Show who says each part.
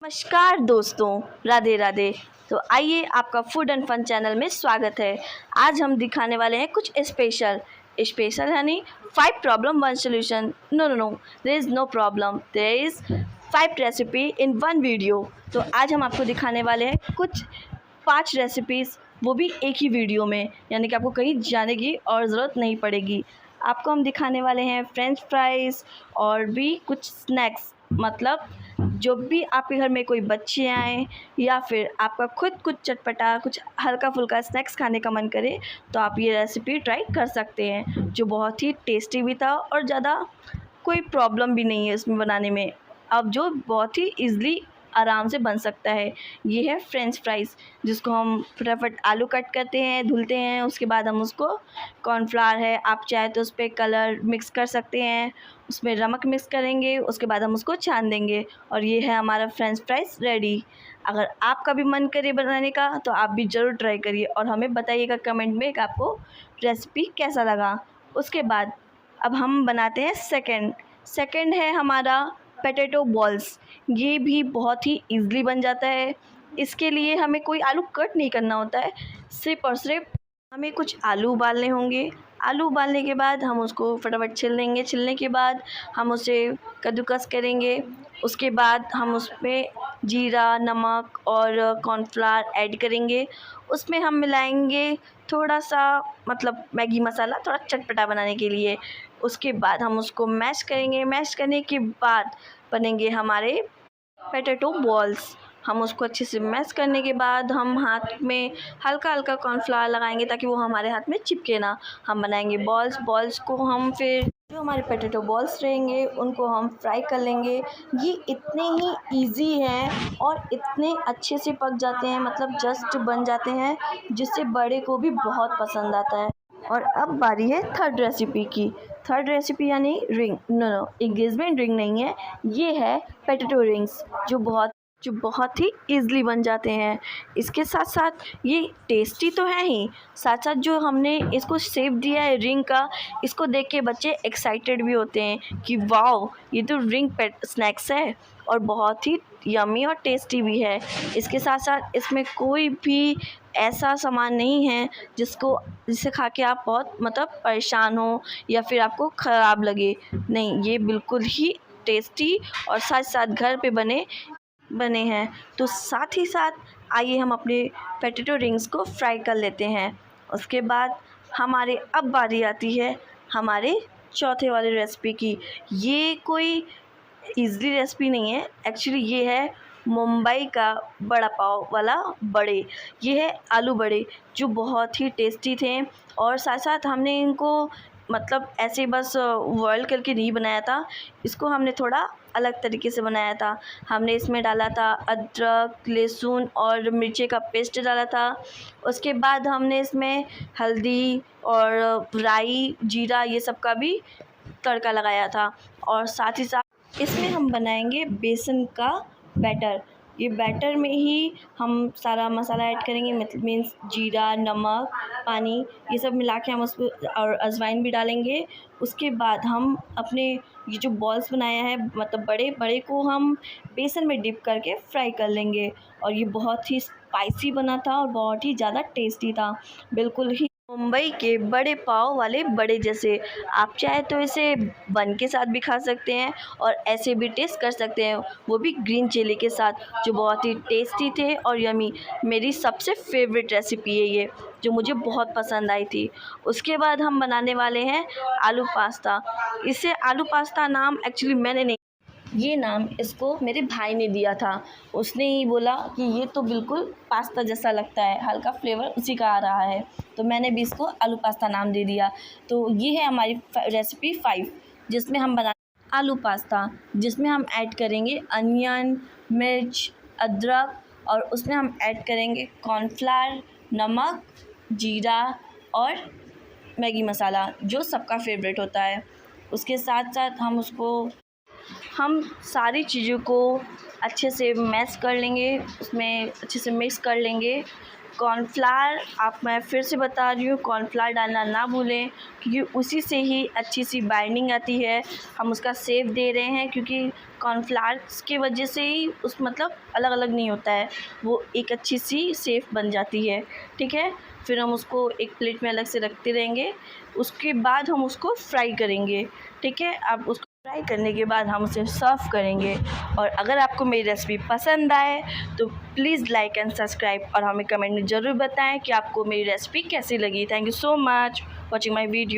Speaker 1: नमस्कार दोस्तों, राधे राधे। तो आइए, आपका फूड एंड फन चैनल में स्वागत है। आज हम दिखाने वाले हैं कुछ स्पेशल स्पेशल यानी 5 problem 1 solution. No, there is no problem, there is 5 recipe इन 1 वीडियो। तो आज हम आपको दिखाने वाले हैं कुछ 5 रेसिपीज़, वो भी एक ही वीडियो में, यानी कि आपको कहीं जाने की और ज़रूरत नहीं पड़ेगी। आपको हम दिखाने वाले हैं फ्रेंच फ्राइज़ और भी कुछ स्नैक्स, मतलब जो भी आपके घर में कोई बच्चे आएँ या फिर आपका खुद कुछ चटपटा, कुछ हल्का फुल्का स्नैक्स खाने का मन करे, तो आप ये रेसिपी ट्राई कर सकते हैं, जो बहुत ही टेस्टी भी था और ज़्यादा कोई प्रॉब्लम भी नहीं है इसमें बनाने में। अब जो बहुत ही ईज़िली आराम से बन सकता है, ये है फ्रेंच फ्राइज़, जिसको हम फटाफट आलू कट करते हैं, धुलते हैं, उसके बाद हम उसको कॉर्नफ्लावर है, आप चाहे तो उस पर कलर मिक्स कर सकते हैं, उसमें नमक मिक्स करेंगे, उसके बाद हम उसको छान देंगे और ये है हमारा फ्रेंच फ्राइज़ रेडी। अगर आपका भी मन करे बनाने का तो आप भी ज़रूर ट्राई करिए और हमें बताइएगा कमेंट में कि आपको रेसिपी कैसा लगा। उसके बाद अब हम बनाते हैं सेकंड है हमारा पोटैटो बॉल्स। ये भी बहुत ही ईज़िली बन जाता है। इसके लिए हमें कोई आलू कट नहीं करना होता है, सिर्फ़ और सिर्फ हमें कुछ आलू उबालने होंगे। आलू उबालने के बाद हम उसको फटाफट छील लेंगे। छीलने के बाद हम उसे कद्दूकस करेंगे। उसके बाद हम उसमें जीरा, नमक और कॉर्नफ्लावर ऐड करेंगे। उसमें हम मिलाएंगे थोड़ा सा, मतलब मैगी मसाला, थोड़ा चटपटा बनाने के लिए। उसके बाद हम उसको मैश करेंगे। मैश करने के बाद बनेंगे हमारे पोटैटो बॉल्स। हम उसको अच्छे से मैश करने के बाद हम हाथ में हल्का हल्का कॉर्नफ्लावर लगाएंगे ताकि वो हमारे हाथ में चिपके ना। हम बनाएंगे बॉल्स को हम फिर जो हमारे पोटैटो बॉल्स रहेंगे उनको हम फ्राई कर लेंगे। ये इतने ही इजी हैं और इतने अच्छे से पक जाते हैं, मतलब जस्ट बन जाते हैं, जिससे बड़े को भी बहुत पसंद आता है। और अब बारी है थर्ड रेसिपी की। थर्ड रेसिपी यानी रिंग, नो, एंगेजमेंट रिंग नहीं है, ये है पोटैटो रिंग्स, जो बहुत ही ईज़िली बन जाते हैं। इसके साथ साथ ये टेस्टी तो है ही, साथ साथ जो हमने इसको शेप दिया है रिंग का, इसको देख के बच्चे एक्साइटेड भी होते हैं कि वाओ, ये तो रिंग पेट स्नैक्स है और बहुत ही यम्मी और टेस्टी भी है। इसके साथ साथ इसमें कोई भी ऐसा सामान नहीं है जिसे खा के आप बहुत मतलब परेशान हो या फिर आपको ख़राब लगे। नहीं, ये बिल्कुल ही टेस्टी और साथ साथ घर पे बने हैं। तो साथ ही साथ आइए हम अपने पोटैटो रिंग्स को फ्राई कर लेते हैं। उसके बाद हमारे अब बारी आती है हमारे चौथे वाली रेसिपी की। ये कोई ईज़िली रेसिपी नहीं है, एक्चुअली ये है मुंबई का बड़ा पाव वाला बड़े। ये है आलू बड़े, जो बहुत ही टेस्टी थे और साथ साथ हमने इनको मतलब ऐसे बस बॉयल करके नहीं बनाया था, इसको हमने थोड़ा अलग तरीके से बनाया था। हमने इसमें डाला था अदरक, लहसुन और मिर्ची का पेस्ट डाला था। उसके बाद हमने इसमें हल्दी और राई, जीरा, ये सब का भी तड़का लगाया था और साथ ही साथ इसमें हम बनाएंगे बेसन का बैटर। ये बैटर में ही हम सारा मसाला ऐड करेंगे, मीन्स जीरा, नमक, पानी, ये सब मिला के हम उसमें और अजवाइन भी डालेंगे। उसके बाद हम अपने ये जो बॉल्स बनाया है, मतलब बड़े बड़े को हम बेसन में डिप करके फ्राई कर लेंगे और ये बहुत ही स्पाइसी बना था और बहुत ही ज़्यादा टेस्टी था, बिल्कुल ही मुंबई के बड़े पाव वाले बड़े जैसे। आप चाहे तो इसे बन के साथ भी खा सकते हैं और ऐसे भी टेस्ट कर सकते हैं, वो भी ग्रीन चिली के साथ, जो बहुत ही टेस्टी थे और यमी। मेरी सबसे फेवरेट रेसिपी है ये, जो मुझे बहुत पसंद आई थी। उसके बाद हम बनाने वाले हैं आलू पास्ता। इसे आलू पास्ता नाम एक्चुअली मैंने नहीं, ये नाम इसको मेरे भाई ने दिया था। उसने ही बोला कि ये तो बिल्कुल पास्ता जैसा लगता है, हल्का फ्लेवर उसी का आ रहा है, तो मैंने भी इसको आलू पास्ता नाम दे दिया। तो ये है हमारी रेसिपी 5, जिसमें हम बना आलू पास्ता, जिसमें हम ऐड करेंगे अनियन, मिर्च, अदरक और उसमें हम ऐड करेंगे कॉर्नफ्लावर, नमक, जीरा और मैगी मसाला, जो सबका फेवरेट होता है। उसके साथ साथ हम सारी चीज़ों को अच्छे से मैश कर लेंगे, उसमें अच्छे से मिक्स कर लेंगे कॉर्नफ्लावर आप मैं फिर से बता रही हूँ, कॉर्नफ्लावर डालना ना भूलें क्योंकि उसी से ही अच्छी सी बाइंडिंग आती है। हम उसका शेप दे रहे हैं क्योंकि कॉर्नफ्लावर की वजह से ही उस मतलब अलग अलग नहीं होता है, वो एक अच्छी सी शेप बन जाती है। ठीक है, फिर हम उसको एक प्लेट में अलग से रखते रहेंगे। उसके बाद हम उसको फ्राई करेंगे। ठीक है, अब उसको फ्राई करने के बाद हम उसे सर्व करेंगे। और अगर आपको मेरी रेसिपी पसंद आए तो प्लीज़ लाइक एंड सब्सक्राइब और हमें कमेंट में ज़रूर बताएं कि आपको मेरी रेसिपी कैसी लगी। Thank you so much watching my video.